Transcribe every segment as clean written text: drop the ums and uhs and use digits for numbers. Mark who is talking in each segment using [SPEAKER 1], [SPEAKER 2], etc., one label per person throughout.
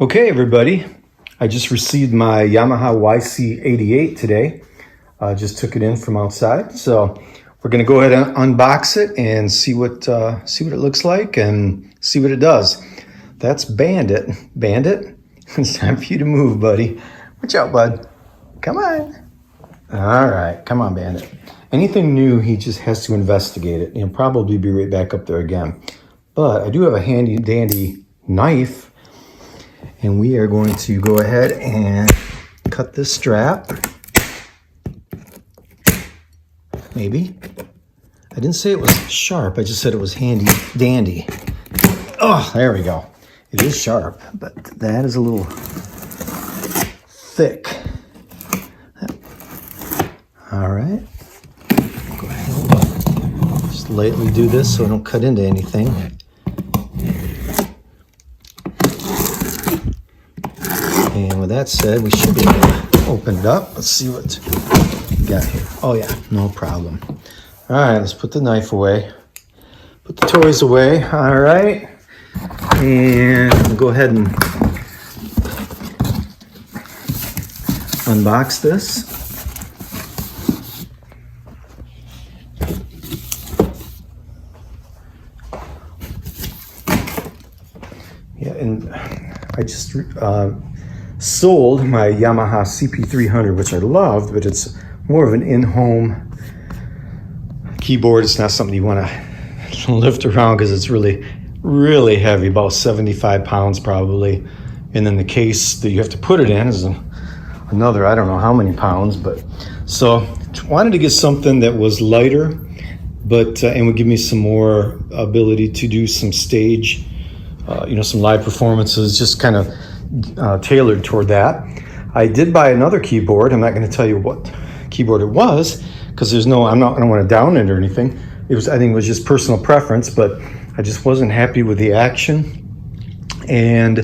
[SPEAKER 1] Okay, everybody, I just received my Yamaha YC88 today. Just took it in from outside, so we're going to go ahead and unbox it and see what it looks like and see what it does. That's Bandit. Bandit, it's time for you to move, buddy. Watch out, bud. Come on. All right, come on, Bandit. Anything new, he just has to investigate it. He'll probably be right back up there again. But I do have a handy dandy knife. And we are going to go ahead and cut this strap. Maybe. I didn't say it was sharp, I just said it was handy dandy. Oh, there we go. It is sharp, but that is a little thick. All right. Go ahead and just lightly do this so I don't cut into anything. And with that said, we should be able to open it up. Let's see what we got here. Oh yeah, no problem. All right, let's put the knife away. Put the toys away. All right. And we'll go ahead and unbox this. Yeah, and I just sold my Yamaha CP300, which I loved, but it's more of an in-home keyboard. It's not something you want to lift around because it's really, really heavy, about 75 pounds probably. And then the case that you have to put it in is another, I don't know how many pounds, but so wanted to get something that was lighter, but and would give me some more ability to do some stage, some live performances, just kind of tailored toward that. I did buy another keyboard. I'm not going to tell you what keyboard it was because I don't want to down it or anything. I think it was just personal preference, but I just wasn't happy with the action and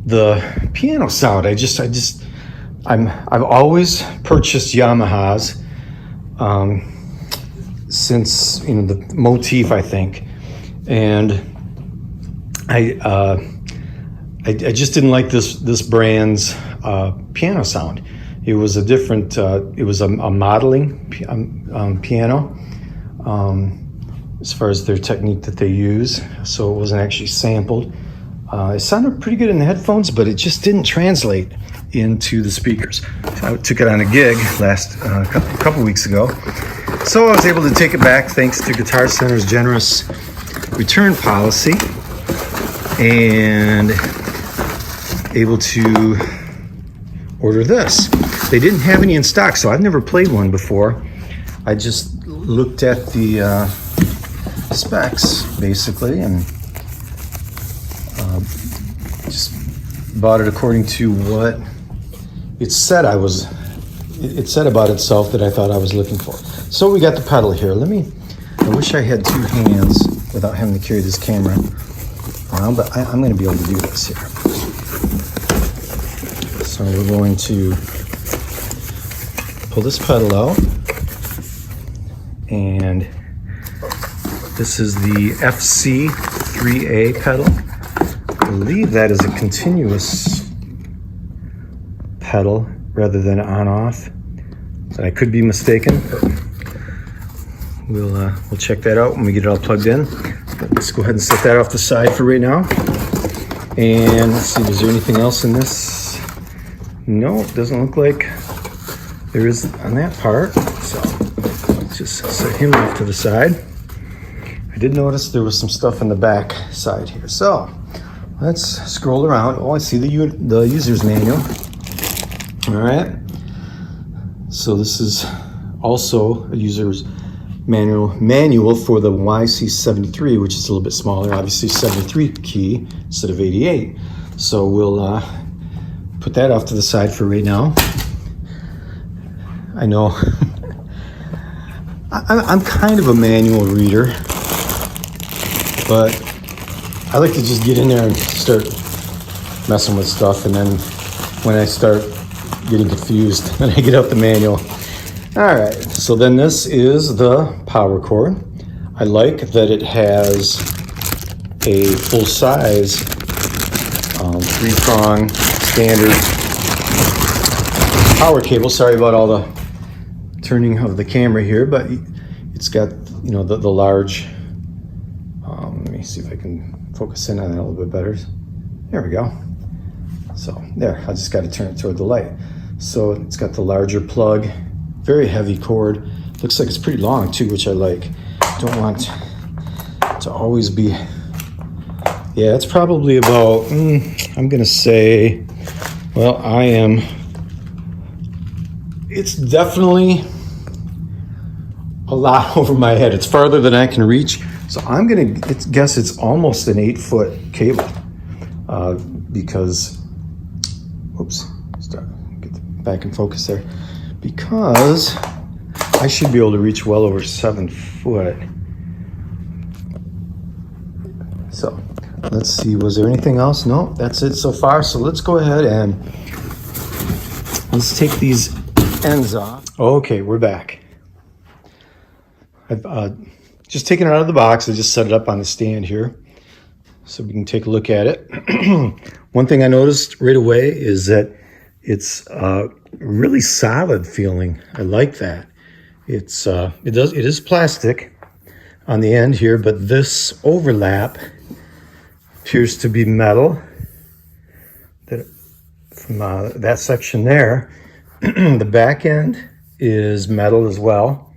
[SPEAKER 1] the piano sound. I've always purchased Yamahas since the Motif, I think, and I just didn't like this brand's piano sound. It was a different, it was a modeling piano as far as their technique that they use. So it wasn't actually sampled. It sounded pretty good in the headphones, but it just didn't translate into the speakers. I took it on a gig a couple weeks ago. So I was able to take it back thanks to Guitar Center's generous return policy and able to order this. They didn't have any in stock, so I've never played one before. I just looked at the specs basically and just bought it according to what it said it said about itself that I thought I was looking for. So we got the pedal here. I wish I had two hands without having to carry this camera around, but I'm going to be able to do this here. So we're going to pull this pedal out, and this is the FC3A pedal. I believe that is a continuous pedal rather than on-off. So I could be mistaken, but we'll check that out when we get it all plugged in. But let's go ahead and set that off the side for right now. And let's see, is there anything else in this? No, it doesn't look like there is on that part. So let's just set him off to the side. I did notice there was some stuff in the back side here. So let's scroll around. Oh, I see the user's manual. All right. So this is also a user's manual for the YC73, which is a little bit smaller, obviously 73 key instead of 88. So we'll put that off to the side for right now. I know I'm kind of a manual reader, but I like to just get in there and start messing with stuff, and then when I start getting confused, then I get out the manual. All right, so then this is the power cord. I like that it has a full-size 3-prong standard power cable. Sorry about all the turning of the camera here, but it's got, you know, the large, let me see if I can focus in on that a little bit better. There we go. So there, I just got to turn it toward the light. So it's got the larger plug, very heavy cord. Looks like it's pretty long too, which I like. Don't want to always be, yeah, it's probably about, I'm gonna say, well, it's definitely a lot over my head. It's farther than I can reach. So I'm gonna guess it's almost an 8-foot cable because, oops, get back in focus there. Because I should be able to reach well over 7 foot. So let's see, was there anything else? No, that's it so far. So let's go ahead and let's take these ends off. Okay, we're back. I've just taken it out of the box. I just set it up on the stand here so we can take a look at it. One thing I noticed right away is that it's really solid feeling. I like that. It is plastic on the end here, but this overlap appears to be metal. That from that section there, the back end is metal as well.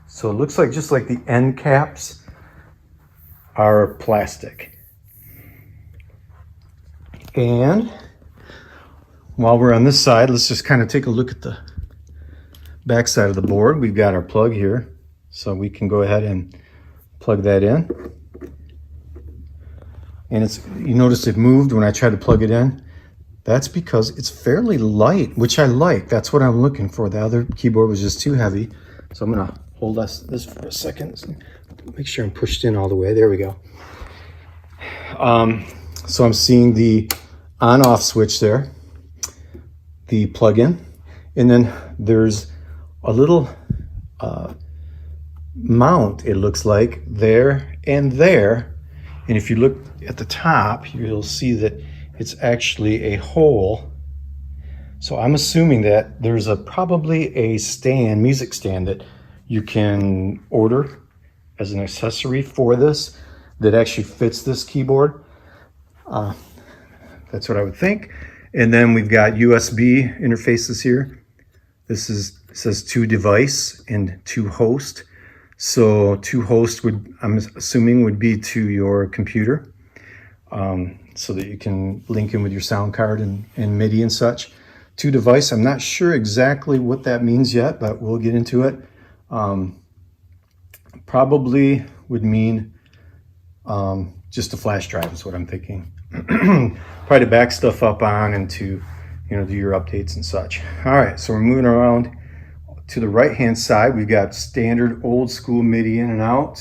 [SPEAKER 1] So it looks like just like the end caps are plastic. And while we're on this side, let's just kind of take a look at the back side of the board. We've got our plug here, so we can go ahead and plug that in. And you notice it moved when I tried to plug it in. That's because it's fairly light, which I like. That's what I'm looking for. The other keyboard was just too heavy. So I'm gonna hold this for a second. Make sure I'm pushed in all the way. There we go. So I'm seeing the on-off switch there, the plug-in, and then there's a little mount, it looks like, there and there. And if you look at the top, you'll see that it's actually a hole. So I'm assuming that there's probably a stand, music stand, that you can order as an accessory for this that actually fits this keyboard. That's what I would think. And then we've got USB interfaces here. This says to device and to host. So to host I'm assuming would be to your computer, so that you can link in with your sound card and MIDI and such. To device, I'm not sure exactly what that means yet, but we'll get into it. Probably would mean just a flash drive is what I'm thinking. Probably to back stuff up on and to, you know, do your updates and such. All right, so we're moving around to the right-hand side. We've got standard old school MIDI in and out.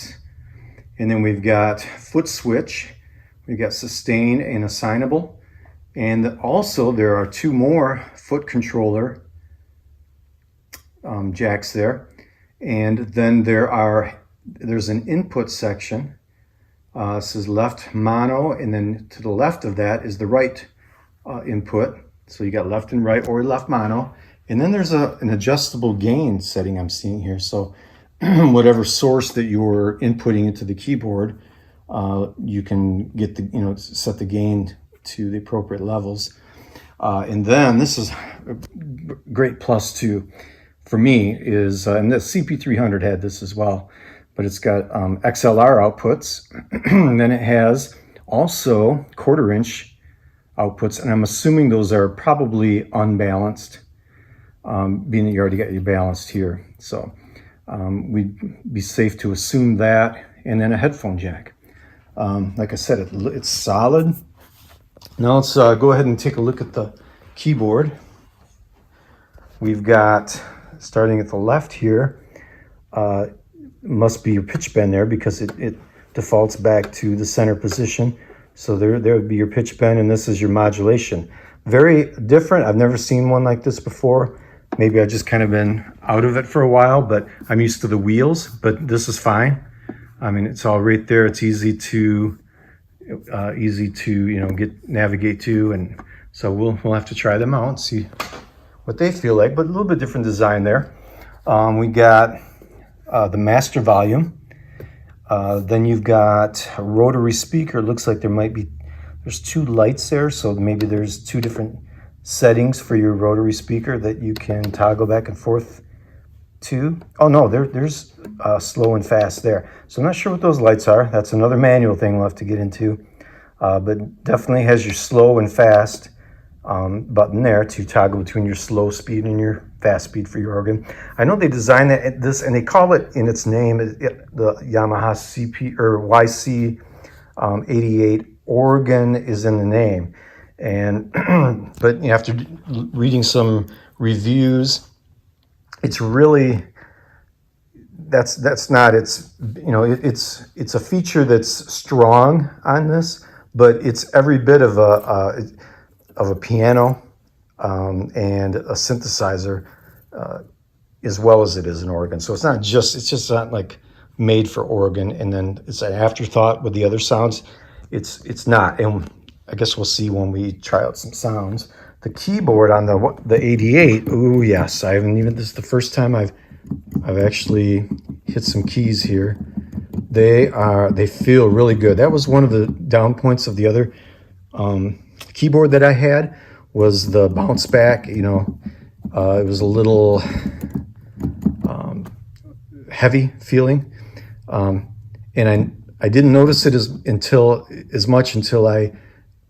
[SPEAKER 1] And then we've got foot switch. We've got sustain and assignable. And also there are 2 more foot controller jacks there. And then there's an input section. It says left mono, and then to the left of that is the right input. So you got left and right, or left mono. And then there's an adjustable gain setting I'm seeing here. So whatever source that you're inputting into the keyboard, you can get set the gain to the appropriate levels. And then this is a great plus too for me is, and the CP300 had this as well, but it's got XLR outputs. And then it has also 1/4-inch outputs, and I'm assuming those are probably unbalanced, being that you already got your balanced here. So we'd be safe to assume that, and then a headphone jack. Like I said, it's solid. Now let's go ahead and take a look at the keyboard. We've got, starting at the left here, must be your pitch bend there because it defaults back to the center position. So there would be your pitch bend, and this is your modulation. Very different. I've never seen one like this before. Maybe I've just kind of been out of it for a while, but I'm used to the wheels, but this is fine. I mean, it's all right there. It's easy to, easy to navigate to, and so we'll have to try them out and see what they feel like. But a little bit different design there. We got the master volume. Then you've got a rotary speaker. It looks like there's two lights there, so maybe there's two different settings for your rotary speaker that you can toggle back and forth to. Oh no, there's slow and fast there. So I'm not sure what those lights are. That's another manual thing we'll have to get into. But definitely has your slow and fast button there to toggle between your slow speed and your fast speed for your organ. I know they designed this, and they call it in its name the Yamaha YC88 organ is in the name. And but after reading some reviews, it's really that's not it's it's a feature that's strong on this, but it's every bit of a piano and a synthesizer as well as it is an organ. So it's just not like made for organ and then it's an afterthought with the other sounds. It's not, and I guess we'll see when we try out some sounds. The keyboard on the 88, ooh yes, I haven't even, this is the first time I've actually hit some keys here. They feel really good. That was one of the down points of the other keyboard that I had, was the bounce back. It was a little heavy feeling, and I didn't notice it as much until I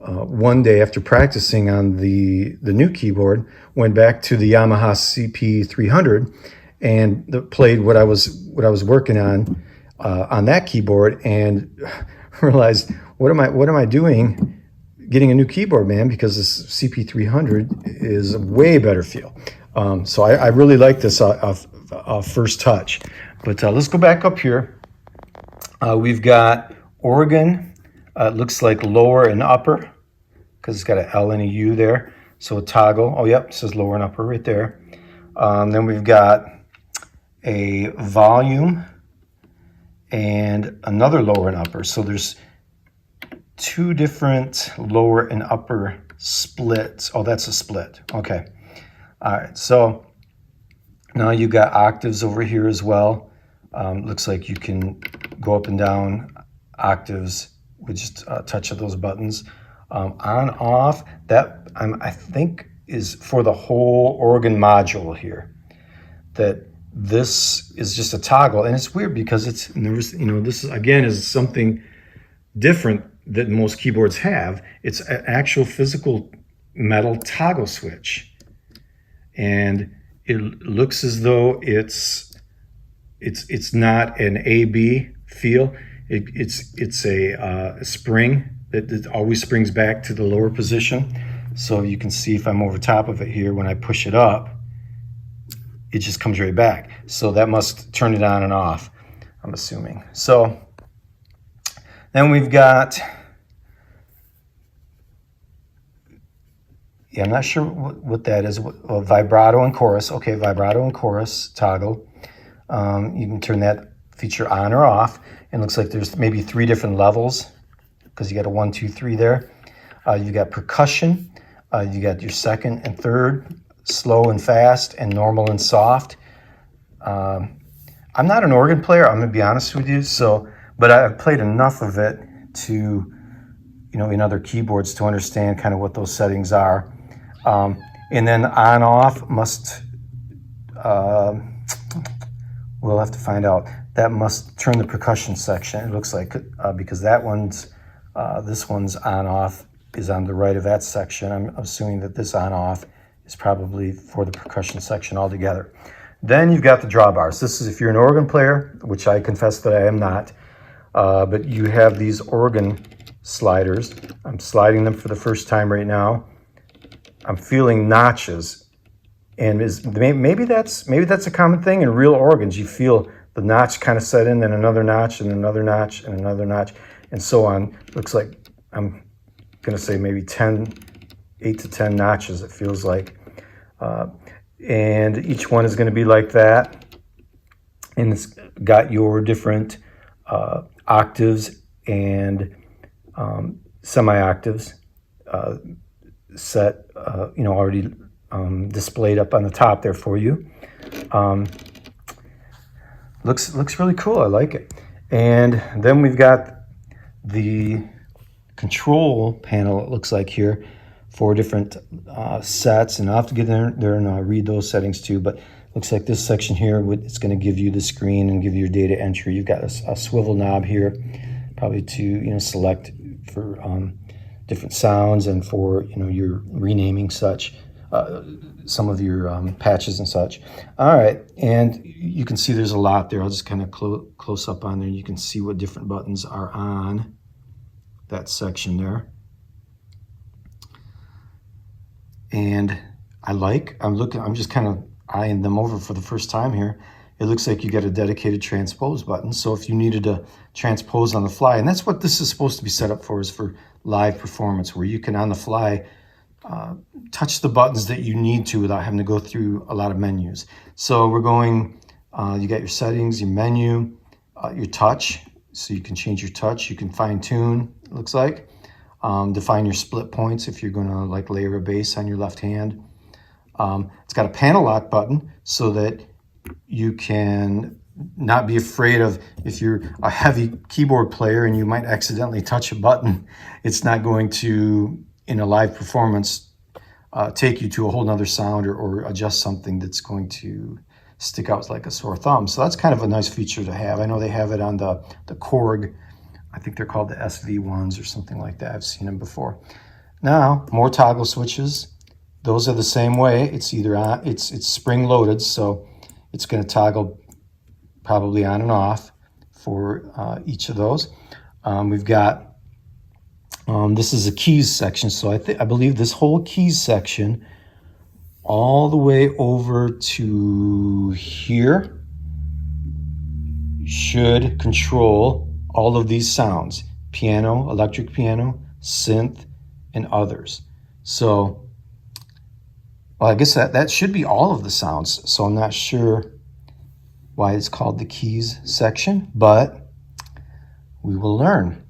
[SPEAKER 1] one day after practicing on the new keyboard went back to the Yamaha CP300 and played what I was working on that keyboard, and realized what am I doing getting a new keyboard, man, because this CP300 is a way better feel. So I really like this first touch. But let's go back up here. We've got organ. It looks like lower and upper because it's got an L and a U there. So a toggle. Oh, yep, it says lower and upper right there. Then we've got a volume and another lower and upper. So there's two different lower and upper splits. Oh, that's a split. Okay. All right. So now you've got octaves over here as well. Looks like you can go up and down octaves with just a touch of those buttons. On, off, that I think is for the whole organ module here. That this is just a toggle, and it's weird because this is again is something different that most keyboards have. It's an actual physical metal toggle switch, and it looks as though it's not an A-B feel. It's a spring that always springs back to the lower position. So you can see if I'm over top of it here, when I push it up, it just comes right back. So that must turn it on and off, I'm assuming. So then we've got, I'm not sure what that is. Vibrato and chorus. Okay, vibrato and chorus toggle. You can turn that feature on or off. It looks like there's maybe 3 different levels because you got a 1, 2, 3 there. You got percussion. You got your second and third, slow and fast, and normal and soft. I'm not an organ player, I'm gonna be honest with you. But I've played enough of it to, in other keyboards to understand kind of what those settings are. And then on off must, we'll have to find out. That must turn the percussion section, it looks like, because that this one's on off is on the right of that section. I'm assuming that this on off is probably for the percussion section altogether. Then you've got the drawbars. This is if you're an organ player, which I confess that I am not, but you have these organ sliders. I'm sliding them for the first time right now. I'm feeling notches, and maybe that's a common thing in real organs. You feel the notch kind of set in, then another notch, and another notch, and another notch, and so on. Looks like I'm going to say maybe 8 to 10 notches, it feels like. And each one is going to be like that. And it's got your different octaves and semi-octaves set, already displayed up on the top there for you. Looks really cool. I like it. And then we've got the control panel, it looks like here, 4 different sets, and I'll have to get in there and read those settings too. But looks like this section here, it's going to give you the screen and give you your data entry. You've got a swivel knob here, probably to select for different sounds and for your renaming such some of your patches and such. All right, and you can see there's a lot there. I'll just kind of close up on there. You can see what different buttons are on that section there. And I'm just kind of eyeing them over for the first time here. It looks like you got a dedicated transpose button. So if you needed to transpose on the fly, and that's what this is supposed to be set up for, is for live performance, where you can on the fly touch the buttons that you need to without having to go through a lot of menus. So we're going, you got your settings, your menu, your touch. So you can change your touch, you can fine tune, it looks like. Define your split points if you're gonna like layer a bass on your left hand. It's got a panel lock button so that you can not be afraid of, if you're a heavy keyboard player and you might accidentally touch a button, it's not going to, in a live performance, take you to a whole nother sound or adjust something that's going to stick out like a sore thumb. So that's kind of a nice feature to have. I know they have it on the Korg. I think they're called the SV1s or something like that. I've seen them before. Now, more toggle switches. Those are the same way. It's either on, it's spring loaded, so it's going to toggle probably on and off for each of those. We've got, this is a keys section, so I believe this whole keys section all the way over to here should control all of these sounds: piano, electric piano, synth, and others. So, well, I guess that should be all of the sounds. So I'm not sure why it's called the keys section, but we will learn.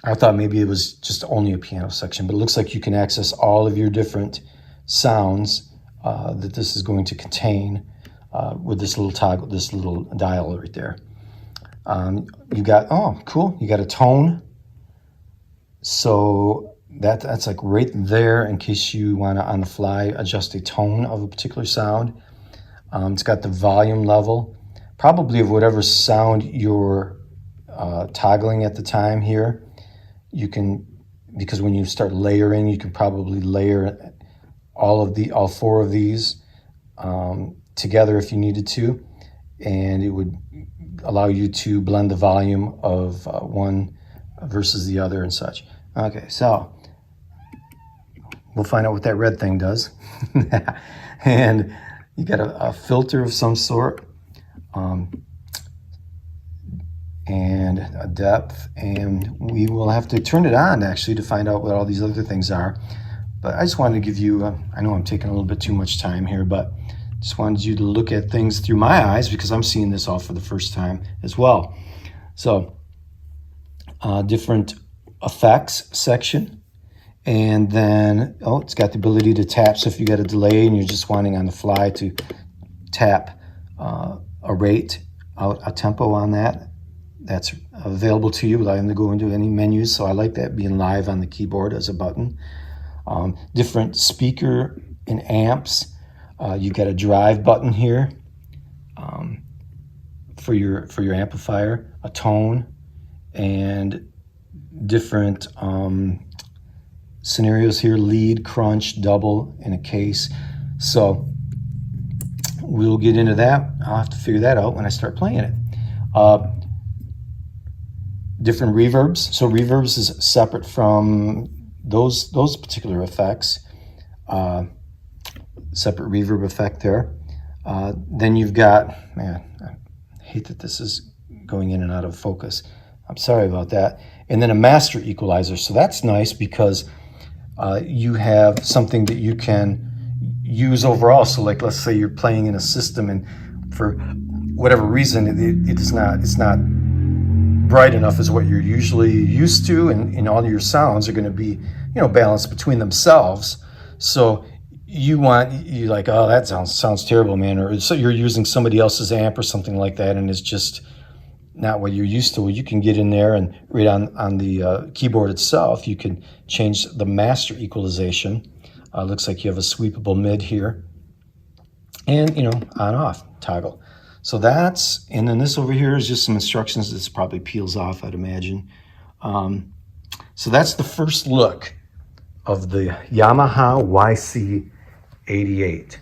[SPEAKER 1] I thought maybe it was just only a piano section, but it looks like you can access all of your different sounds that this is going to contain with this little toggle, this little dial right there. You got, oh, cool, you got a tone. So that's like right there in case you want to, on the fly, adjust a tone of a particular sound. It's got the volume level, probably of whatever sound you're toggling at the time here. You can, because when you start layering, you can probably layer all 4 of these together if you needed to, and it would allow you to blend the volume of one versus the other and such. Okay, so we'll find out what that red thing does. And you got a filter of some sort, and a depth, and we will have to turn it on actually to find out what all these other things are. But I just wanted to give you, I know I'm taking a little bit too much time here, but just wanted you to look at things through my eyes because I'm seeing this all for the first time as well. So, different effects section. And then, oh, it's got the ability to tap. So if you got a delay and you're just wanting on the fly to tap a rate, a tempo on that, that's available to you without having to go into any menus. So I like that being live on the keyboard as a button. Different speaker and amps. You've got a drive button here for your amplifier, a tone, and different scenarios here: lead, crunch, double, and a case. So we'll get into that. I'll have to figure that out when I start playing it. Different reverbs. So reverbs is separate from those particular effects. Separate reverb effect there. Then you've got, man, I hate that this is going in and out of focus. I'm sorry about that. And then a master equalizer. So that's nice because you have something that you can use overall. So like, let's say you're playing in a system and for whatever reason it's not bright enough as what you're usually used to, and all your sounds are going to be, balanced between themselves. So you like, oh, that sounds terrible, man, or so you're using somebody else's amp or something like that, and it's just not what you're used to. Well, you can get in there and right on the keyboard itself, you can change the master equalization. Looks like you have a sweepable mid here, and on off toggle. So and then this over here is just some instructions. This probably peels off, I'd imagine. So that's the first look of the Yamaha YC88.